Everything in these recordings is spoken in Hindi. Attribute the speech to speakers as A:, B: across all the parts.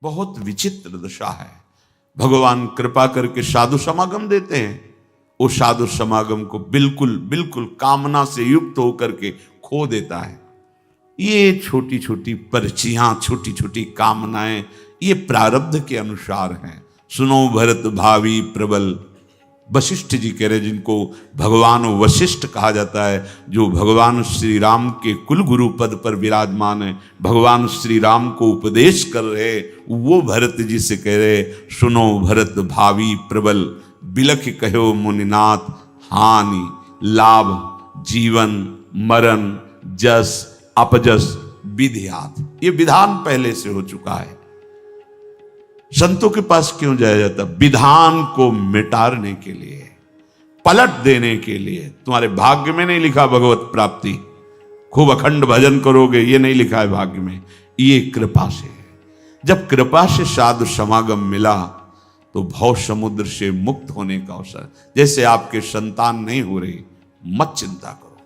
A: बहुत विचित्र दशा है। भगवान कृपा करके साधु समागम देते हैं, वो साधु समागम को बिल्कुल बिल्कुल कामना से युक्त होकर के खो देता है। ये छोटी छोटी पर्चियां, छोटी छोटी कामनाएं, ये प्रारब्ध के अनुसार हैं। सुनो भरत भावी प्रबल, वशिष्ठ जी कह रहे, जिनको भगवान वशिष्ठ कहा जाता है, जो भगवान श्री राम के कुल गुरु पद पर विराजमान है, भगवान श्री राम को उपदेश कर रहे, वो भरत जी से कह रहे, सुनो भरत भावी प्रबल, बिलख कहो मुनिनाथ, हानि लाभ जीवन मरण जस अपजस विधियात। ये विधान पहले से हो चुका है। संतों के पास क्यों जाया जाता? विधान को मिटाने के लिए, पलट देने के लिए। तुम्हारे भाग्य में नहीं लिखा भगवत प्राप्ति, खूब अखंड भजन करोगे, ये नहीं लिखा है भाग्य में, ये कृपा से है। जब कृपा से साधु समागम मिला तो भव समुद्र से मुक्त होने का अवसर। जैसे आपके संतान नहीं हो रही, मत चिंता करो,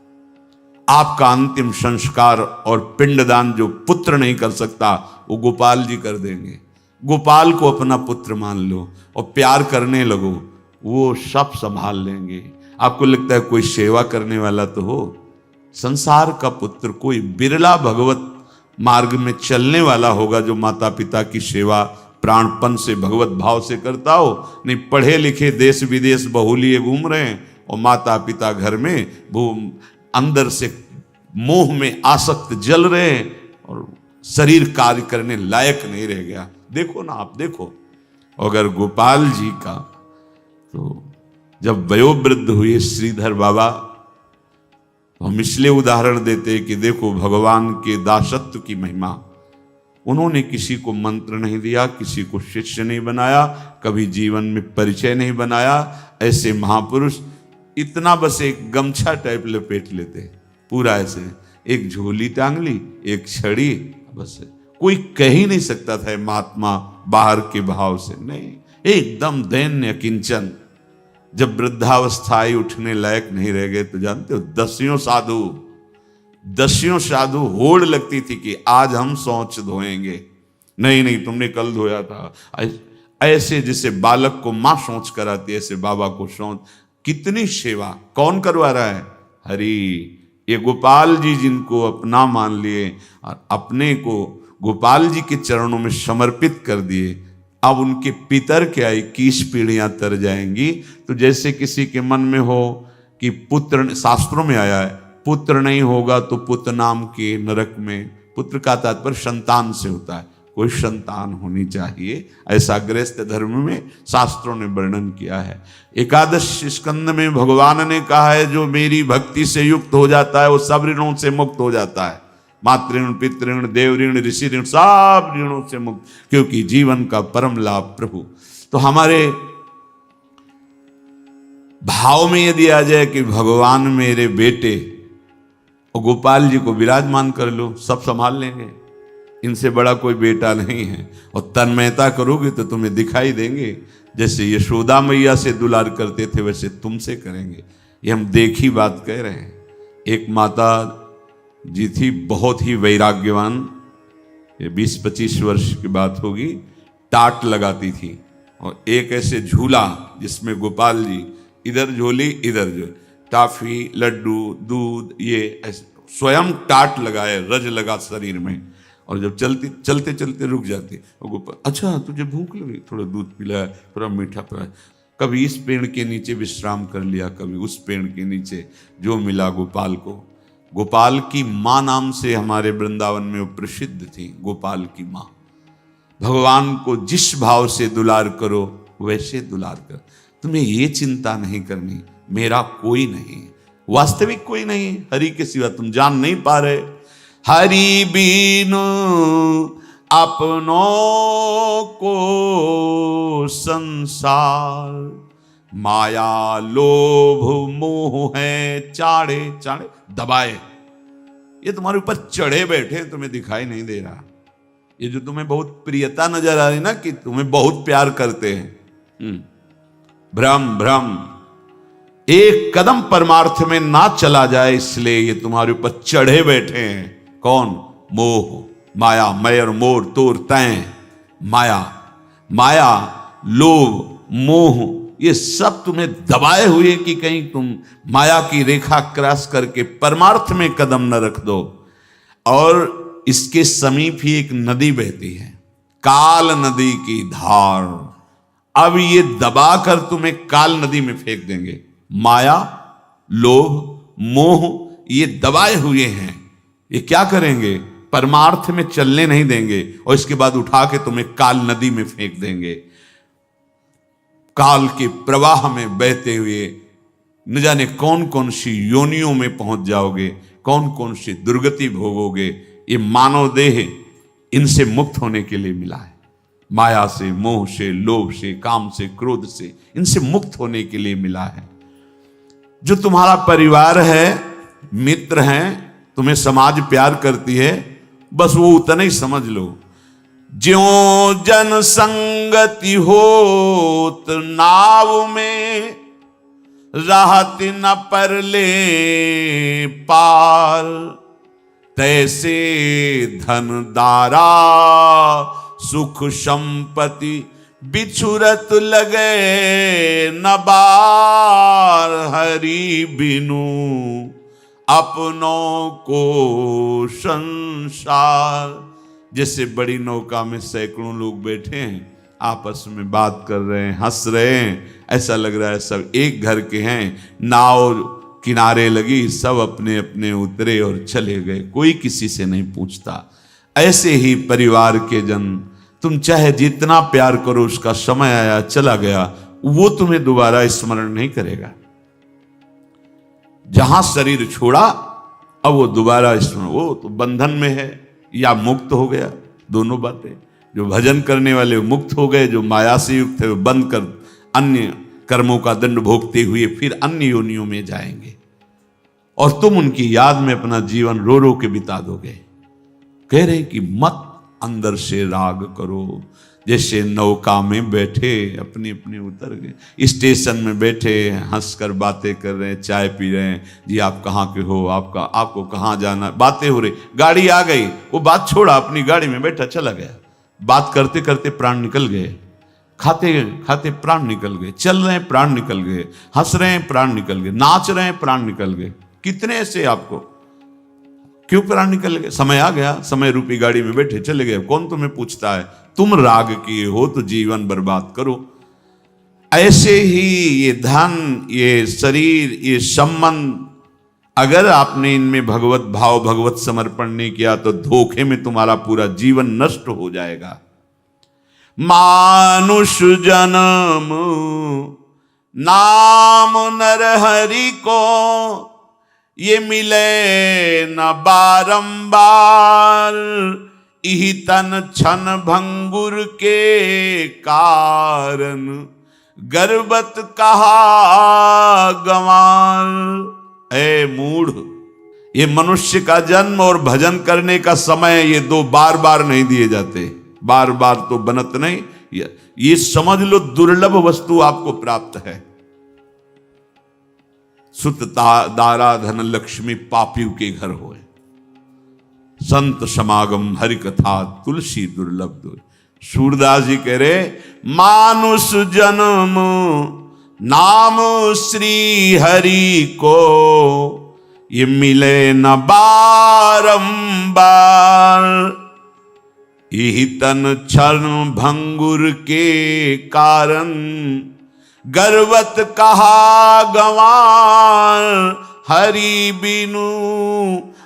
A: आपका अंतिम संस्कार और पिंडदान जो पुत्र नहीं कर सकता, वो गोपाल जी कर देंगे। गोपाल को अपना पुत्र मान लो और प्यार करने लगो, वो सब संभाल लेंगे। आपको लगता है कोई सेवा करने वाला तो हो? संसार का पुत्र कोई बिरला भगवत मार्ग में चलने वाला होगा जो माता पिता की सेवा प्राणपन से भगवत भाव से करता हो। नहीं, पढ़े लिखे देश विदेश बहुलिए घूम रहे हैं और माता पिता घर में वो अंदर से मोह में आसक्त जल रहे हैं और शरीर कार्य करने लायक नहीं रह गया। देखो ना, आप देखो, अगर गोपाल जी का, तो जब वयोवृद्ध हुए श्रीधर बाबा, तो हम इसलिए उदाहरण देते कि देखो भगवान के दासत्व की महिमा। उन्होंने किसी को मंत्र नहीं दिया, किसी को शिष्य नहीं बनाया, कभी जीवन में परिचय नहीं बनाया। ऐसे महापुरुष इतना बस एक गमछा टाइप लपेट लेते, पूरा ऐसे एक झोली टांग ली, एक छड़ी, बस कोई कह ही नहीं सकता था महात्मा बाहर के भाव से, नहीं, एकदम दैन्य किंचन। जब वृद्धावस्था आई, उठने लायक नहीं रह गए, तो जानते हो दसियों साधु होड़ लगती थी कि आज हम शौच धोएंगे। नहीं नहीं, तुमने कल धोया था। ऐसे जैसे बालक को माँ शौच कराती, ऐसे बाबा को शौच। कितनी सेवा, कौन करवा रहा है? हरि। ये गोपाल जी जिनको अपना मान लिए और अपने को गोपाल जी के चरणों में समर्पित कर दिए, अब उनके पितर क्या 21 पीढ़ियां तर जाएंगी। तो जैसे किसी के मन में हो कि पुत्र, शास्त्रों में आया है, पुत्र नहीं होगा तो पुत्र नाम के नरक में। पुत्र का तात्पर्य संतान से होता है, कोई संतान होनी चाहिए, ऐसा गृहस्थ धर्म में शास्त्रों ने वर्णन किया है। एकादश स्कंद में भगवान ने कहा है, जो मेरी भक्ति से युक्त हो जाता है वो सब ऋणों से मुक्त हो जाता है। मातृण, पितृण, देव ऋण, ऋषि ऋण, सब ऋणों से मुक्त, क्योंकि जीवन का परम लाभ प्रभु। तो हमारे भाव में यदि आ जाए कि भगवान मेरे बेटे, और गोपाल जी को विराजमान कर लो, सब संभाल लेंगे, इनसे बड़ा कोई बेटा नहीं है। और तन्मयता करोगे तो तुम्हें दिखाई देंगे, जैसे यशोदा मैया से दुलार करते थे वैसे तुमसे करेंगे। ये हम देखी बात कह रहे हैं। एक माता जी थी, बहुत ही वैराग्यवान, ये 20-25 वर्ष की बात होगी, टाट लगाती थी और एक ऐसे झूला जिसमें गोपाल जी इधर झोली इधर झोली, टाफी लड्डू दूध, ये ऐसे स्वयं टाट लगाए, रज लगा शरीर में, और जब चलते चलते रुक जाती और गोपाल, अच्छा तुझे भूख लगी, थोड़ा दूध पिलाया, थोड़ा मीठा पिलाया। कभी इस पेड़ के नीचे विश्राम कर लिया, कभी उस पेड़ के नीचे, जो मिला गोपाल को। गोपाल की माँ नाम से हमारे वृंदावन में वो प्रसिद्ध थी, गोपाल की माँ। भगवान को जिस भाव से दुलार करो वैसे दुलार कर। तुम्हें ये चिंता नहीं करनी मेरा कोई नहीं, वास्तविक कोई नहीं, हरि के सिवा तुम जान नहीं पा रहे। हरि बीनु अपनों को संसार, माया लोभ मोह है चाड़े चाड़े दबाए। ये तुम्हारे ऊपर चढ़े बैठे, तुम्हें दिखाई नहीं दे रहा। ये जो तुम्हें बहुत प्रियता नजर आ रही ना, कि तुम्हें बहुत प्यार करते हैं, भ्रम भ्रम। एक कदम परमार्थ में ना चला जाए, इसलिए ये तुम्हारे ऊपर चढ़े बैठे हैं। कौन? मोह माया, मैं और मोर तोर तैं, माया, माया, लोभ, मोह, ये सब तुम्हें दबाए हुए कि कहीं तुम माया की रेखा क्रॉस करके परमार्थ में कदम न रख दो। और इसके समीप ही एक नदी बहती है, काल नदी की धार। अब ये दबाकर तुम्हें काल नदी में फेंक देंगे। माया, लोभ, मोह ये दबाए हुए हैं, ये क्या करेंगे? परमार्थ में चलने नहीं देंगे और इसके बाद उठा के तुम्हें काल नदी में फेंक देंगे। काल के प्रवाह में बहते हुए न जाने कौन कौन सी योनियों में पहुंच जाओगे, कौन कौन सी दुर्गति भोगोगे। ये मानव देह इनसे मुक्त होने के लिए मिला है। माया से, मोह से, लोभ से, काम से, क्रोध से, इनसे मुक्त होने के लिए मिला है। जो तुम्हारा परिवार है, मित्र हैं, तुम्हें समाज प्यार करती है, बस वो उतना ही समझ लो। ज्यों जन संगति होत नाव में, राहत न परले पार। तैसे धन दारा सुख संपत्ति, बिछुरत लगे न बार। हरि बिनु अपनों को संसार। जैसे बड़ी नौका में सैकड़ों लोग बैठे हैं, आपस में बात कर रहे हैं, हंस रहे हैं, ऐसा लग रहा है सब एक घर के हैं। नाव किनारे लगी, सब अपने अपने उतरे और चले गए, कोई किसी से नहीं पूछता। ऐसे ही परिवार के जन, तुम चाहे जितना प्यार करो, उसका समय आया चला गया, वो तुम्हें दोबारा स्मरण नहीं करेगा। जहां शरीर छोड़ा, अब वो दोबारा स्मरण, वो तो बंधन में है या मुक्त हो गया, दोनों बातें। जो भजन करने वाले वो मुक्त हो गए, जो माया से युक्त है वो बंद कर अन्य कर्मों का दंड भोगते हुए फिर अन्य योनियों में जाएंगे, और तुम उनकी याद में अपना जीवन रो रो के बिता दोगे। कह रहे कि मत अंदर से राग करो। जैसे नौका में बैठे अपने अपने उतर गए, स्टेशन में बैठे हंसकर बातें कर रहे हैं, चाय पी रहे हैं, जी आप कहाँ के हो, आपको कहाँ जाना, बातें हो रही। गाड़ी आ गई, वो बात छोड़ा, अपनी गाड़ी में बैठा चला गया। बात करते करते प्राण निकल गए, खाते खाते प्राण निकल गए, चल रहे हैं प्राण निकल गए, हंस रहे हैं प्राण निकल गए, नाच रहे हैं प्राण निकल गए। कितने ऐसे आपको, क्यों प्राण निकल गए? समय आ गया, समय रूपी गाड़ी में बैठे चले गए, कौन तुम्हें पूछता है? तुम राग किए हो तो जीवन बर्बाद करो। ऐसे ही ये धन, ये शरीर, ये संबंध, अगर आपने इनमें भगवत भाव, भगवत समर्पण नहीं किया तो धोखे में तुम्हारा पूरा जीवन नष्ट हो जाएगा। मानुष जन्म नाम नर हरि को, ये मिले न बारंबार। इही तन छन भंगुर के कारण, गर्वत कहा गंवार। ए मूढ़, ये मनुष्य का जन्म और भजन करने का समय, ये दो बार बार नहीं दिए जाते। बार बार तो बनत नहीं, ये समझ लो दुर्लभ वस्तु आपको प्राप्त है। सुत दारा धन लक्ष्मी पापियों के घर होए, संत समागम हरि कथा तुलसी दुर्लभ दो। सूरदास जी कह रहे, मानुष जन्म नाम श्री हरि को, ये मिले न बारंबार। यही तन क्षण भंगुर के कारण, गर्वत कहा गंवार। हरि बिनु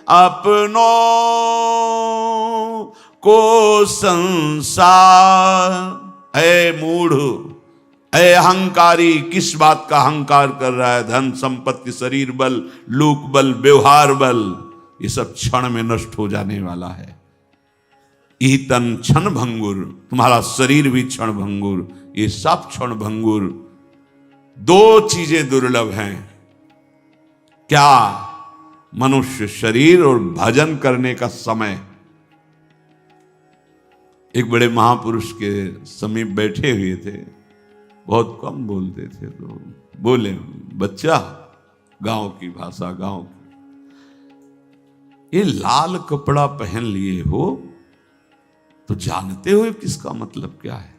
A: अपनों को संसार। ऐ मूढ़, ऐ अहंकारी, किस बात का अहंकार कर रहा है? धन संपत्ति, शरीर बल, लोक बल, व्यवहार बल, ये सब क्षण में नष्ट हो जाने वाला है। यही तन क्षण भंगुर, तुम्हारा शरीर भी क्षण भंगुर, ये सब क्षण भंगुर। दो चीजें दुर्लभ हैं, क्या? मनुष्य शरीर और भजन करने का समय। एक बड़े महापुरुष के समीप बैठे हुए थे, बहुत कम बोलते थे, तो बोले, बच्चा, गांव की भाषा, गांव की, ये लाल कपड़ा पहन लिए हो, तो जानते हो किसका मतलब क्या है?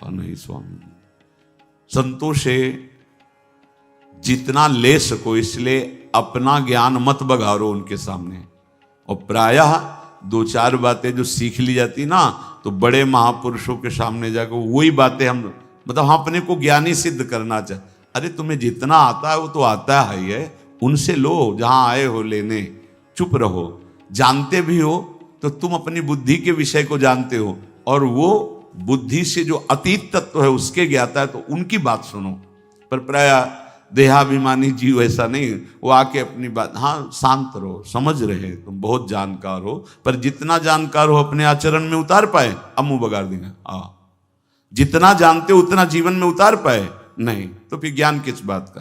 A: और नहीं स्वामी, संतोष है जितना ले सको, इसलिए अपना ज्ञान मत बघारो उनके सामने। और प्रायः दो चार बातें जो सीख ली जाती ना, तो बड़े महापुरुषों के सामने जाकर वही बातें हम हम अपने को ज्ञानी सिद्ध करना चाहे। अरे तुम्हें जितना आता है वो तो आता है ही है, उनसे लो, जहां आए हो लेने, चुप रहो। जानते भी हो तो तुम अपनी बुद्धि के विषय को जानते हो, और वो बुद्धि से जो अतीत तत्व है उसके ज्ञाता है, तो उनकी बात सुनो। पर प्राय देहाभिमानी जीव ऐसा नहीं, वो आके अपनी बात, हाँ शांत रहो, समझ रहे तुम बहुत जानकार हो, पर जितना जानकार हो अपने आचरण में उतार पाए? अब मुंह बगाड़ देंगे। जितना जानते हो उतना जीवन में उतार पाए? नहीं, तो फिर ज्ञान किस बात का?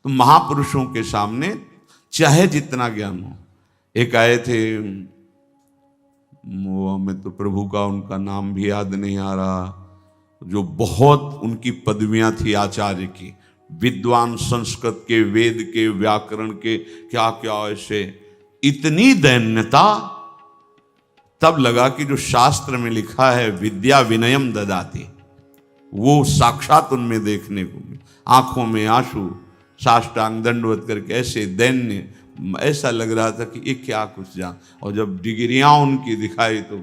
A: तो महापुरुषों के सामने चाहे जितना ज्ञान हो। एक आए थे, वो हमें तो प्रभु का उनका नाम भी याद नहीं आ रहा, जो बहुत उनकी पदवियां थी आचार्य की, विद्वान, संस्कृत के, वेद के, व्याकरण के, क्या क्या ऐसे, इतनी दैन्यता। तब लगा कि जो शास्त्र में लिखा है विद्या विनयम ददाति, वो साक्षात उनमें देखने को मिला। आंखों में आंसू, साष्टांग दंडवत करके ऐसे दैन्य, ऐसा लग रहा था कि ये क्या कुछ जान। और जब डिग्रियां उनकी दिखाई तो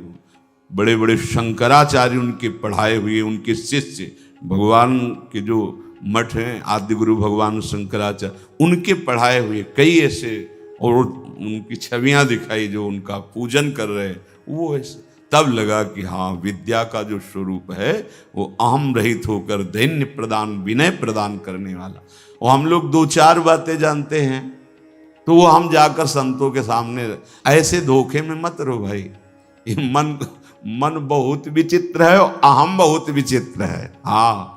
A: बड़े बड़े शंकराचार्य उनके पढ़ाए हुए, उनके शिष्य, भगवान के जो मठ हैं आदि गुरु भगवान शंकराचार्य, उनके पढ़ाए हुए कई ऐसे, और उनकी छवियां दिखाई जो उनका पूजन कर रहे हैं, वो ऐसे। तब लगा कि हाँ, विद्या का जो स्वरूप है वो अहम रहित होकर दैन्य प्रदान, विनय प्रदान करने वाला। और हम लोग दो चार बातें जानते हैं, तो वो हम जाकर संतों के सामने, ऐसे धोखे में मत रहो भाई। ये मन बहुत विचित्र है और अहम बहुत विचित्र है। हाँ,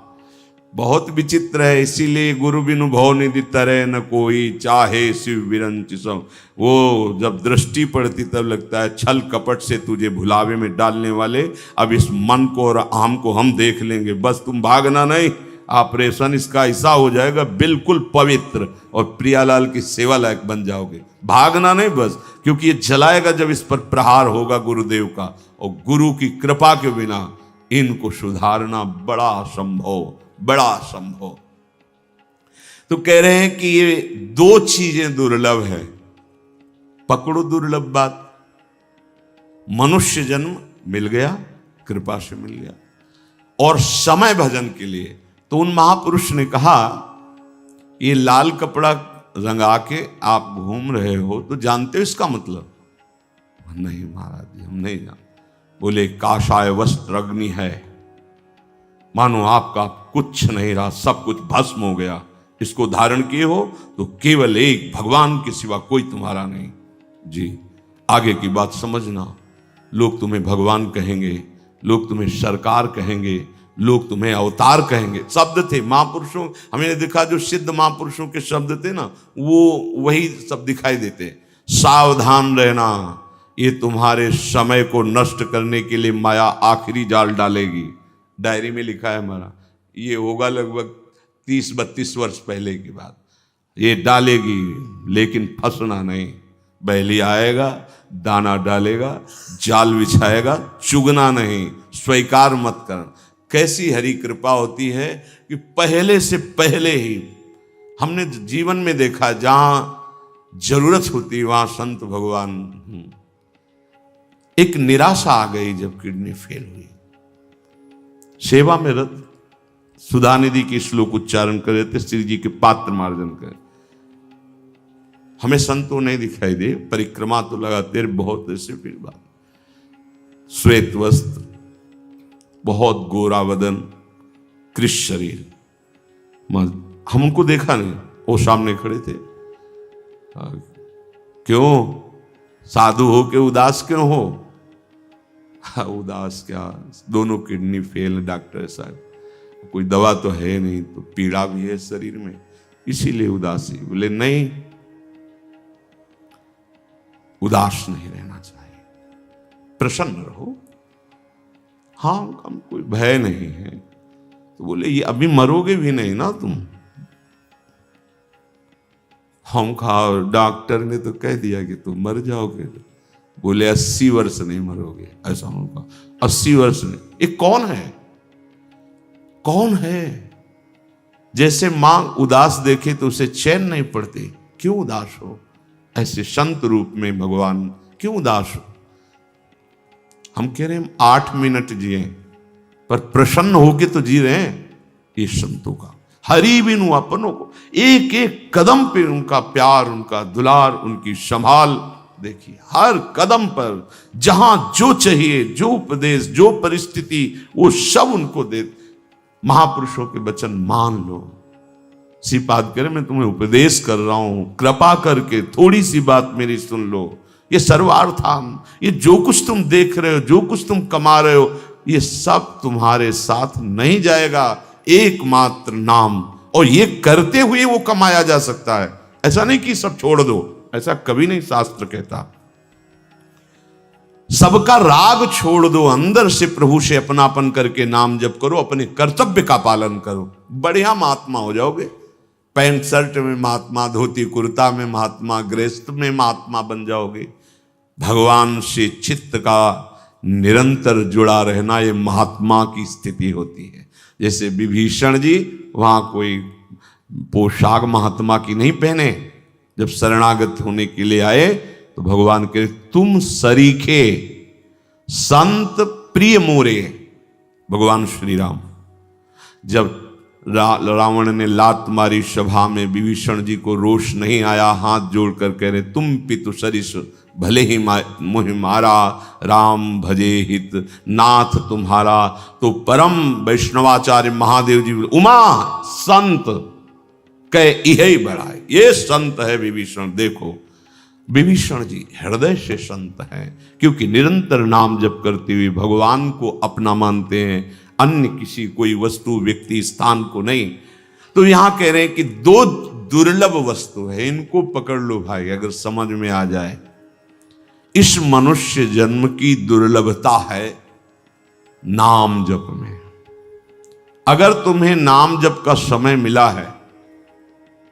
A: बहुत विचित्र है। इसीलिए गुरु बिनु भव निधि तरह न कोई, चाहे शिव विरंच सब। वो जब दृष्टि पड़ती तब लगता है छल कपट से तुझे भुलावे में डालने वाले, अब इस मन को और अहम को हम देख लेंगे, बस तुम भागना नहीं। ऑपरेशन इसका ऐसा हो जाएगा बिल्कुल पवित्र, और प्रियालाल की सेवा लायक बन जाओगे। भागना नहीं बस, क्योंकि ये जलाएगा जब इस पर प्रहार होगा गुरुदेव का, और गुरु की कृपा के बिना इनको सुधारना बड़ा असंभव, बड़ा असंभव। तो कह रहे हैं कि ये दो चीजें दुर्लभ है। पकड़ो दुर्लभ बात, मनुष्य जन्म मिल गया, कृपा से मिल गया, और समय भजन के लिए। तो उन महापुरुष ने कहा, ये लाल कपड़ा रंगा के आप घूम रहे हो, तो जानते हो इसका मतलब? नहीं महाराज जी, हम नहीं जानते। बोले, काषाय वस्त्र अग्नि है, मानो आपका कुछ नहीं रहा, सब कुछ भस्म हो गया। इसको धारण किए हो तो केवल एक भगवान के सिवा कोई तुम्हारा नहीं। जी, आगे की बात समझना। लोग तुम्हें भगवान कहेंगे, लोग तुम्हें सरकार कहेंगे, लोग तुम्हें अवतार कहेंगे। शब्द थे महापुरुषों, हमने देखा जो सिद्ध महापुरुषों के शब्द थे ना, वो वही सब दिखाई देते। सावधान रहना, ये तुम्हारे समय को नष्ट करने के लिए माया आखिरी जाल डालेगी। डायरी में लिखा है हमारा, ये होगा लगभग 30-32 वर्ष पहले की बात। ये डालेगी, लेकिन फंसना नहीं। बैली आएगा, दाना डालेगा, जाल बिछाएगा, चुगना नहीं, स्वीकार मत करना। कैसी हरी कृपा होती है कि पहले से पहले ही हमने जीवन में देखा, जहां जरूरत होती वहां संत भगवान। एक निराशा आ गई जब किडनी फेल हुई, सेवा में रत सुधानिधि की श्लोक उच्चारण कर रहे थे, श्री जी के पात्र मार्जन कर। हमें संतों नहीं दिखाई दे, परिक्रमा तो लगाते बहुत ऐसे। फिर बात, श्वेत वस्त्र, बहुत गोरा वदन, कृष शरीर। हम उनको देखा नहीं, वो सामने खड़े थे। क्यों साधु हो के उदास क्यों हो? उदास क्या, दोनों किडनी फेल, डॉक्टर साहब कोई दवा तो है नहीं, तो पीड़ा भी है शरीर में, इसीलिए उदासी। बोले नहीं, उदास नहीं रहना चाहिए, प्रसन्न रहो। हाँ, हम कोई भय नहीं है। तो बोले, ये अभी मरोगे भी नहीं ना तुम। हम कहा, डॉक्टर ने तो कह दिया कि तुम मर जाओगे। बोले 80 वर्ष नहीं मरोगे। ऐसा उनका 80 वर्ष नहीं। ये कौन है? कौन है? जैसे मां उदास देखे तो उसे चैन नहीं पड़ती, क्यों उदास हो? ऐसे संत रूप में भगवान क्यों उदास हो? हम कह रहे हैं हम 8 मिनट जिए, पर प्रसन्न होके तो जी रहे हैं। ये संतों का हरि बिनु अपनों को, एक एक कदम पे उनका प्यार, उनका दुलार, उनकी संभाल देखिए। हर कदम पर जहां जो चाहिए, जो उपदेश, जो परिस्थिति, वो सब उनको दे। महापुरुषों के वचन मान लो। श्रीपाद कह रहे मैं तुम्हें उपदेश कर रहा हूं, कृपा करके थोड़ी सी बात मेरी सुन लो। ये सर्वार्थान, ये जो कुछ तुम देख रहे हो, जो कुछ तुम कमा रहे हो, ये सब तुम्हारे साथ नहीं जाएगा। एकमात्र नाम, और ये करते हुए वो कमाया जा सकता है। ऐसा नहीं कि सब छोड़ दो, ऐसा कभी नहीं शास्त्र कहता। सबका राग छोड़ दो, अंदर से प्रभु से अपनापन करके नाम जप करो, अपने कर्तव्य का पालन करो, बढ़िया महात्मा हो जाओगे। पैंट शर्ट में महात्मा, धोती कुर्ता में महात्मा, गृहस्थ में महात्मा बन जाओगे। भगवान से चित्त का निरंतर जुड़ा रहना, ये महात्मा की स्थिति होती है। जैसे विभीषण जी, वहां कोई पोशाक महात्मा की नहीं पहने, जब शरणागत होने के लिए आए तो भगवान के तुम सरीखे संत प्रिय मोरे। भगवान श्री राम जब रावण ने लात मारी सभा में, विभीषण जी को रोष नहीं आया, हाथ जोड़कर कह रहे तुम पितु सरिस भले ही मोहि मारा, राम भजे हित नाथ तुम्हारा। तो परम वैष्णवाचार्य महादेव जी उमा संत कह यही बढ़ाए, ये संत है विभीषण। देखो विभीषण जी हृदय से संत हैं, क्योंकि निरंतर नाम जप करते हुए भगवान को अपना मानते हैं, अन्य किसी कोई वस्तु, व्यक्ति, स्थान को नहीं। तो यहां कह रहे हैं कि 2 दुर्लभ वस्तु है, इनको पकड़ लो भाई, अगर समझ में आ जाए। इस मनुष्य जन्म की दुर्लभता है नाम जप में। अगर तुम्हें नाम जप का समय मिला है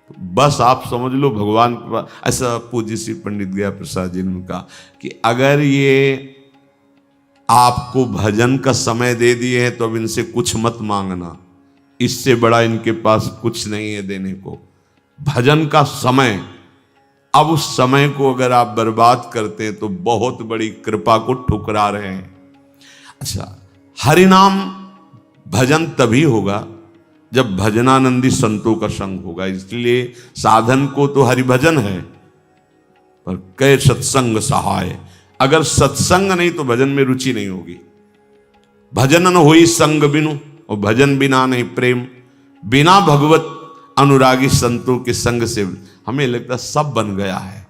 A: तो बस आप समझ लो भगवान के पास। ऐसा पूज्य श्री पंडित गया प्रसाद जी ने कहा कि अगर ये आपको भजन का समय दे दिए हैं तो अब इनसे कुछ मत मांगना, इससे बड़ा इनके पास कुछ नहीं है देने को। भजन का समय, अब उस समय को अगर आप बर्बाद करते हैं तो बहुत बड़ी कृपा को ठुकरा रहे हैं। अच्छा, हरिनाम भजन तभी होगा जब भजनानंदी संतों का संग होगा। इसलिए साधन को तो हरिभजन है, पर कै सत्संग सहाय। अगर सत्संग नहीं तो भजन में रुचि नहीं होगी। भजन न होई संग बिनु, और भजन बिना नहीं प्रेम। बिना भगवत अनुरागी संतों के संग से हमें लगता सब बन गया है।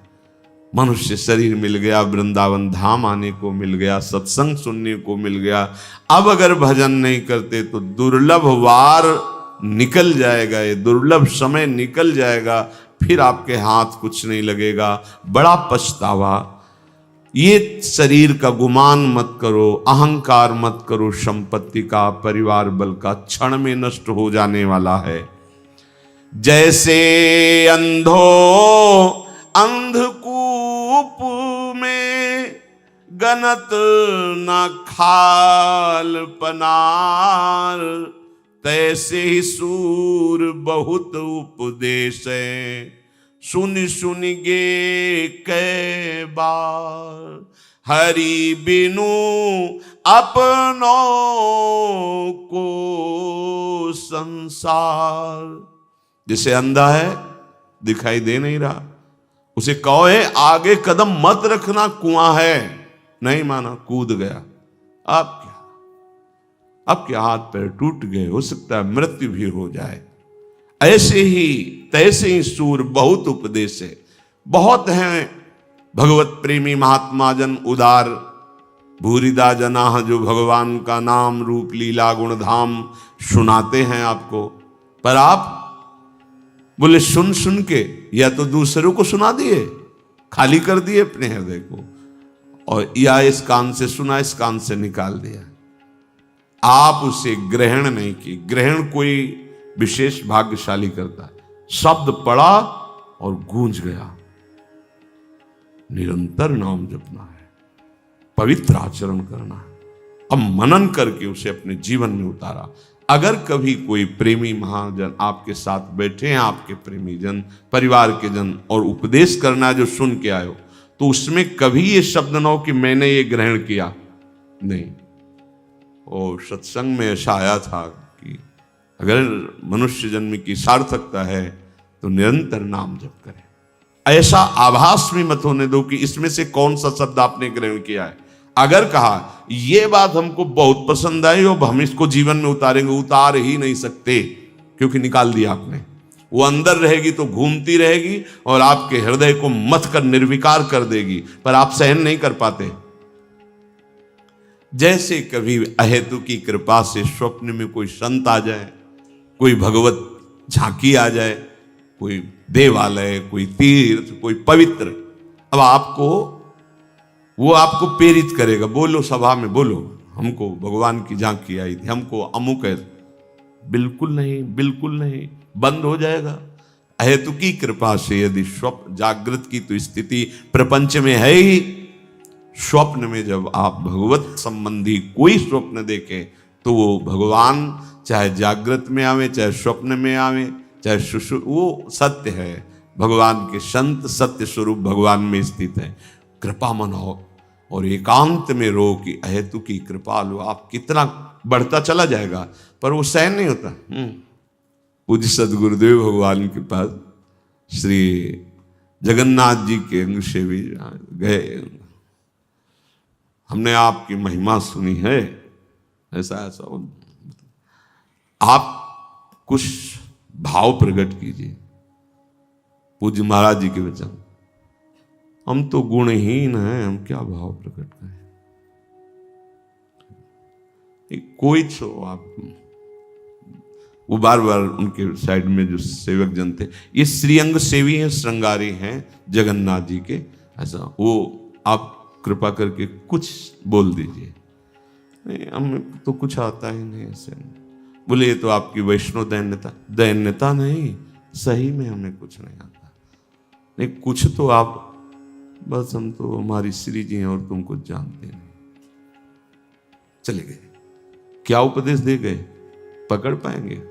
A: मनुष्य शरीर मिल गया, वृंदावन धाम आने को मिल गया, सत्संग सुनने को मिल गया। अब अगर भजन नहीं करते तो दुर्लभ वार निकल जाएगा, ये दुर्लभ समय निकल जाएगा, फिर आपके हाथ कुछ नहीं लगेगा, बड़ा पछतावा। ये शरीर का गुमान मत करो, अहंकार मत करो, संपत्ति का, परिवार बल का क्षण में नष्ट हो जाने वाला है। जैसे अंधो अंधकूप में गनत न खाल पनार, तैसे ही सूर बहुत उपदेश सुन सुन गे कै बार, हरि बिनु अपनों को संसार। जिसे अंधा है, दिखाई दे नहीं रहा, उसे कहो है आगे कदम मत रखना, कुआं है, नहीं माना, कूद गया। अब क्या, अब क्या हाथ पैर टूट गए, हो सकता है मृत्यु भी हो जाए। ऐसे ही तैसे ही सूर बहुत उपदेश है। बहुत हैं भगवत प्रेमी महात्मा जन उदार, भूरिदा जना जो भगवान का नाम रूप लीला गुण धाम सुनाते हैं आपको, पर आप बोले सुन सुन के या तो दूसरों को सुना दिए, खाली कर दिए अपने हृदय को, और या इस कान से सुना, इस कान से निकाल दिया। आप उसे ग्रहण नहीं की। ग्रहण कोई विशेष भाग्यशाली करता है। शब्द पड़ा और गूंज गया। निरंतर नाम जपना है। पवित्र आचरण करना है। अब मनन करके उसे अपने जीवन में उतारा। अगर कभी कोई प्रेमी महाजन आपके साथ बैठे हैं, आपके प्रेमी जन, परिवार के जन, और उपदेश करना जो सुन के आए हो, तो उसमें कभी ये शब्द न हो कि मैंने ये ग्रहण किया, नहीं। और सत्संग में ऐसा आया था कि अगर मनुष्य जन्म की सार्थकता है तो निरंतर नाम जप करें। ऐसा आभास भी मत होने दो कि इसमें से कौन सा शब्द आपने ग्रहण किया है। अगर कहा ये बात हमको बहुत पसंद आई और हम इसको जीवन में उतारेंगे, उतार ही नहीं सकते, क्योंकि निकाल दिया आपने। वो अंदर रहेगी तो घूमती रहेगी और आपके हृदय को मथ कर निर्विकार कर देगी, पर आप सहन नहीं कर पाते। जैसे कभी अहेतु की कृपा से स्वप्न में कोई संत आ जाए, कोई भगवत झांकी आ जाए, कोई देवालय, कोई तीर्थ, कोई पवित्र, अब वो आपको प्रेरित करेगा, बोलो सभा में, बोलो हमको भगवान की झांकी आई थी, हमको अमुक है। बिल्कुल नहीं, बिल्कुल नहीं, बंद हो जाएगा। अहेतु की कृपा से यदि स्वप्न, जागृत की तो स्थिति प्रपंच में है ही, स्वप्न में जब आप भगवत संबंधी कोई स्वप्न देखें तो वो भगवान चाहे जागृत में आवे, चाहे स्वप्न में आवे, चाहे सुषुप्त, वो सत्य है। भगवान के संत सत्य स्वरूप भगवान में स्थित है। कृपा मनाओ और एकांत में रो कि अहेतु की कृपा लो। आप कितना बढ़ता चला जाएगा, पर वो सहन नहीं होता। पूज्य सदगुरुदेव भगवान के पास श्री जगन्नाथ जी के अंग से भी गए, हमने आपकी महिमा सुनी है, ऐसा ऐसा। आप कुछ भाव प्रकट कीजिए। पूज्य महाराज जी के वचन, हम तो गुणहीन हैं, हम क्या भाव प्रकट करें। कोई तो आप, वो बार बार उनके साइड में जो सेवक जन थे, ये श्रीअंग सेवी हैं, श्रृंगारी हैं जगन्नाथ जी के, ऐसा वो आप कृपा करके कुछ बोल दीजिए। नहीं, हमें तो कुछ आता ही नहीं ऐसे। बोले ये तो आपकी वैष्णव दैन्यता। दैन्यता नहीं, सही में हमें कुछ नहीं आता। नहीं, कुछ तो आप, बस हम तो हमारी श्री जी हैं और तुम कुछ जानते नहीं। चले गए, क्या उपदेश दे गए, पकड़ पाएंगे।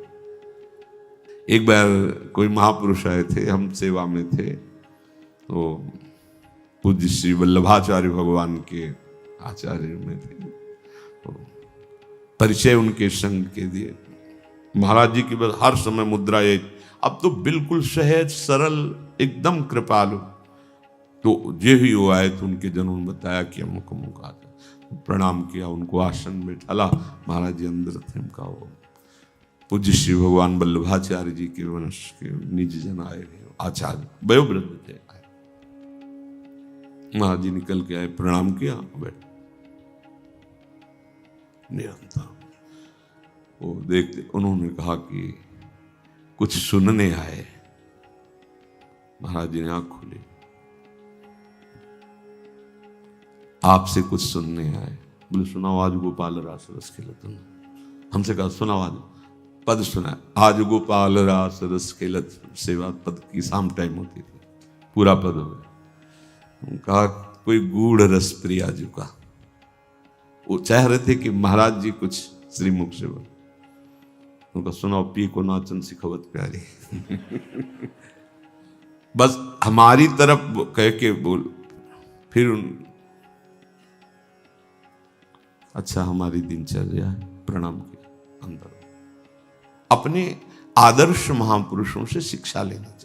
A: एक बार कोई महापुरुष आए थे, हम सेवा में थे, तो पूज्य श्री वल्लभाचार्य भगवान के आचार्य में थे, तो परिचय उनके संग के दिए। महाराज जी की बस हर समय मुद्रा ये, अब तो बिल्कुल सहज सरल एकदम कृपालु। तो जे भी वो आए तो उनके जनों ने बताया कि अमुक अमुक आ जाए। प्रणाम किया, उनको आसन में बैठाला। महाराज जी अंदर थे, उनका वो पूज्य श्री भगवान वल्लभाचार्य जी के वंश के निज जन आए हुए आचार्य वयोवृद्ध थे। महाराज जी निकल के आए, प्रणाम किया, बैठ। निरंतर वो देखते, उन्होंने कहा कि कुछ सुनने आए। महाराज जी ने आंख खोली, आपसे कुछ सुनने आए। बोले सुनाओ। आज गोपाल रास रस खेलत। हमसे कहा सुनाओ, आज पद सुना। आज गोपाल रास रस खेलत सेवा पद की शाम टाइम होती थी, पूरा पद हो गया। कहा कोई गूढ़ रस प्रिया जी का, वो चाह रहे थे कि महाराज जी कुछ श्रीमुख से बोले। उनका सुनाओ, पी को नाचन सिखवत प्यारी। बस हमारी तरफ कह के बोल, फिर अच्छा हमारी दिनचर्या है, प्रणाम किया, अंदर। अपने आदर्श महापुरुषों से शिक्षा लेनी चाहिए।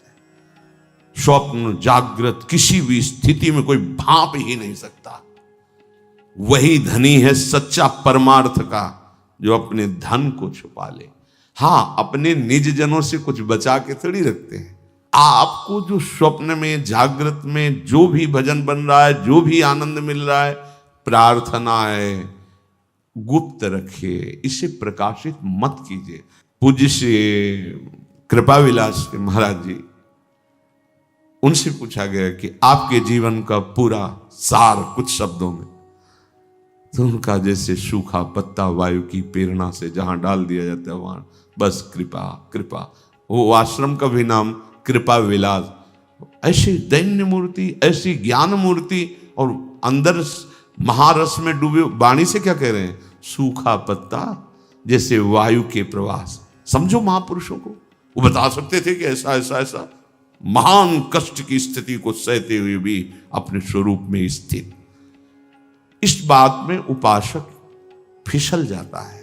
A: स्वप्न जागृत किसी भी स्थिति में कोई भाप ही नहीं सकता। वही धनी है सच्चा परमार्थ का, जो अपने धन को छुपा ले। हाँ, अपने निज जनों से कुछ बचा के थोड़ी रखते हैं। आपको जो स्वप्न में जागृत में जो भी भजन बन रहा है, जो भी आनंद मिल रहा है, प्रार्थना है, गुप्त रखिए, इसे प्रकाशित मत कीजिए। पूज्य श्री कृपा विलास के महाराज जी, उनसे पूछा गया कि आपके जीवन का पूरा सार कुछ शब्दों में, तो उनका जैसे सूखा पत्ता वायु की प्रेरणा से जहां डाल दिया जाता है वहां बस कृपा कृपा। वो आश्रम का भी नाम कृपा विलास। ऐसी दैन्य मूर्ति, ऐसी ज्ञान मूर्ति, और अंदर महारस में डूबे। वाणी से क्या कह रहे हैं? सूखा पत्ता जैसे वायु के प्रवास। समझो महापुरुषों को, वो बता सकते थे कि ऐसा ऐसा ऐसा, महान कष्ट की स्थिति को सहते हुए भी अपने स्वरूप में स्थित। इस बात में उपासक फिसल जाता है।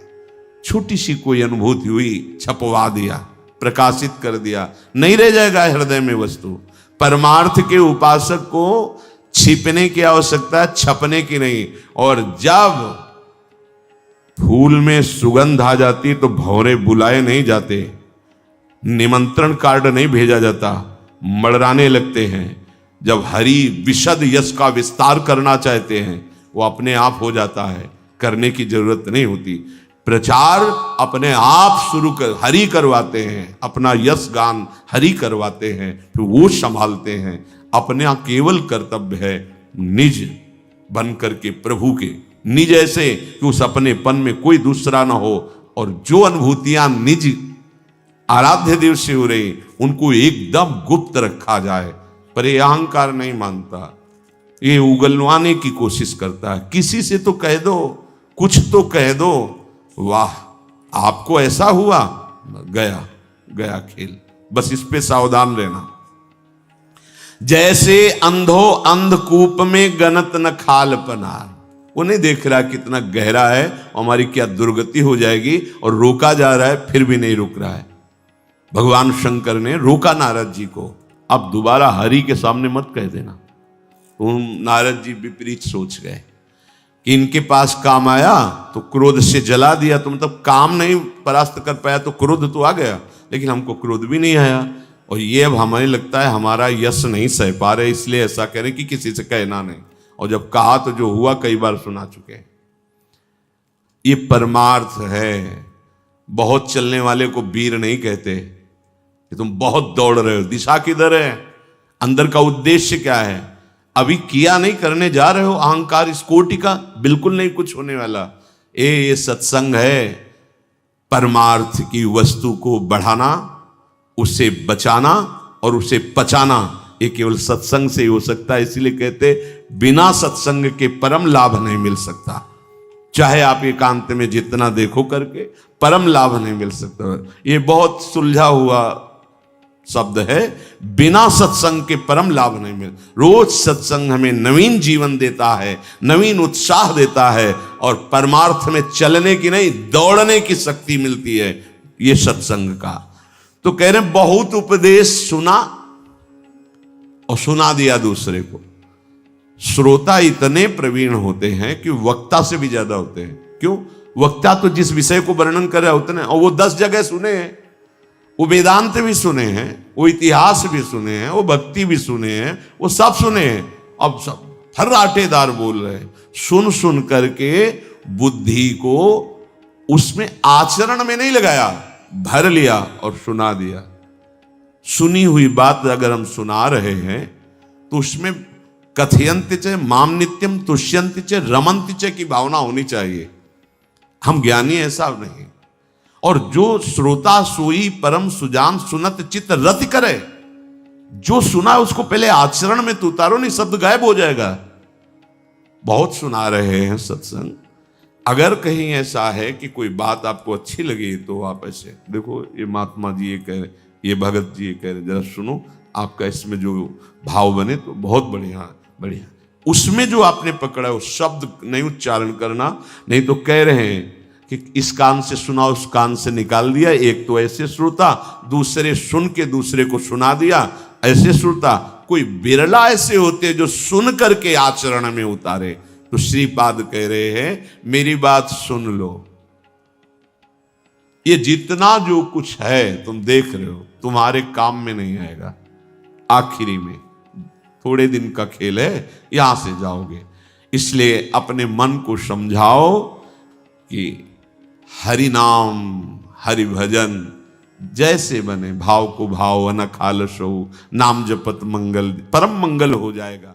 A: छोटी सी कोई अनुभूति हुई, छपवा दिया, प्रकाशित कर दिया, नहीं रह जाएगा हृदय में वस्तु। परमार्थ के उपासक को छिपने की आवश्यकता है, छपने की नहीं। और जब फूल में सुगंध आ जाती तो भौरे बुलाए नहीं जाते, निमंत्रण कार्ड नहीं भेजा जाता, मड़राने लगते हैं। जब हरि विशद यश का विस्तार करना चाहते हैं, वो अपने आप हो जाता है, करने की जरूरत नहीं होती। प्रचार अपने आप शुरू कर हरि करवाते हैं, अपना यश गान हरि करवाते हैं, फिर वो संभालते हैं। अपना केवल कर्तव्य है निज बन करके प्रभु के, निज ऐसे कि उस अपनेपन में कोई दूसरा ना हो। और जो अनुभूतियां निज आराध्य देव से हो रही, उनको एकदम गुप्त रखा जाए। पर ये अहंकार नहीं मानता, ये उगलवाने की कोशिश करता है। किसी से तो कह दो, कुछ तो कह दो, वाह आपको ऐसा हुआ, गया गया खेल। बस इस पे सावधान रहना। जैसे अंधो अंधकूप में गनत न खाल पनार। वो नहीं देख रहा कितना गहरा है, हमारी क्या दुर्गति हो जाएगी, और रोका जा रहा है फिर भी नहीं रुक रहा है। भगवान शंकर ने रोका नारद जी को, अब दोबारा हरि के सामने मत कह देना। तुम नारद जी विपरीत सोच गए कि इनके पास काम आया तो क्रोध से जला दिया। तुम तब काम नहीं परास्त कर पाया तो क्रोध तो आ गया, लेकिन हमको क्रोध भी नहीं आया। और ये अब हमें लगता है हमारा यश नहीं सह पा रहे, इसलिए ऐसा करें कि किसी से कहना नहीं। और जब कहा तो जो हुआ कई बार सुना चुके हैं। ये परमार्थ है। बहुत चलने वाले को वीर नहीं कहते कि तुम बहुत दौड़ रहे हो, दिशा किधर है, अंदर का उद्देश्य क्या है, अभी किया नहीं, करने जा रहे हो। अहंकार इस कोटि का बिल्कुल नहीं कुछ होने वाला। ये सत्संग है, परमार्थ की वस्तु को बढ़ाना, उसे बचाना और उसे पचाना, ये केवल सत्संग से ही हो सकता है। इसलिए कहते बिना सत्संग के परम लाभ नहीं मिल सकता। चाहे आप एकांत में जितना देखो करके, परम लाभ नहीं मिल सकता। ये बहुत सुलझा हुआ शब्द है, बिना सत्संग के परम लाभ नहीं मिल। रोज सत्संग हमें नवीन जीवन देता है, नवीन उत्साह देता है, और परमार्थ में चलने की नहीं दौड़ने की शक्ति मिलती है ये सत्संग का। तो कह रहे बहुत उपदेश सुना और सुना दिया दूसरे को। श्रोता इतने प्रवीण होते हैं कि वक्ता से भी ज्यादा होते हैं। क्यों? वक्ता तो जिस विषय को वर्णन कर रहा है उतने, और वो 10 जगह सुने हैं, वो वेदांत भी सुने हैं, वो इतिहास भी सुने हैं, वो भक्ति भी सुने हैं, वो सब सुने हैं। अब सब फर्राटेदार बोल रहे हैं। सुन सुन करके बुद्धि को उसमें आचरण में नहीं लगाया, भर लिया और सुना दिया। सुनी हुई बात अगर हम सुना रहे हैं तो उसमें कथयंत च माम नित्यम तुष्यंत च रमंत च की भावना होनी चाहिए। हम ज्ञानी ऐसा नहीं। और जो श्रोता सोई परम सुजान सुनत चित्त रति करे, जो सुना उसको पहले आचरण में तो उतारो, नहीं शब्द गायब हो जाएगा। बहुत सुना रहे हैं सत्संग, अगर कहीं ऐसा है कि कोई बात आपको अच्छी लगी तो आप ऐसे देखो, ये महात्मा जी ये कह रहे, ये भगत जी ये कह रहे, जरा सुनो, आपका इसमें जो भाव बने तो बहुत बढ़िया बढ़िया। उसमें जो आपने पकड़ा वो शब्द नहीं उच्चारण करना, नहीं तो कह रहे हैं कि इस कान से सुना उस कान से निकाल दिया। एक तो ऐसे श्रोता, दूसरे सुन के दूसरे को सुना दिया, ऐसे श्रोता। कोई बिरला ऐसे होते जो सुन करके आचरण में उतारे। तो श्रीपाद कह रहे हैं मेरी बात सुन लो, ये जितना जो कुछ है तुम देख रहे हो तुम्हारे काम में नहीं आएगा, आखिरी में थोड़े दिन का खेल है, यहां से जाओगे। इसलिए अपने मन को समझाओ कि हरि नाम हरि भजन जैसे बने, भाव को भाव अनखालस हो, नाम जपत मंगल, परम मंगल हो जाएगा।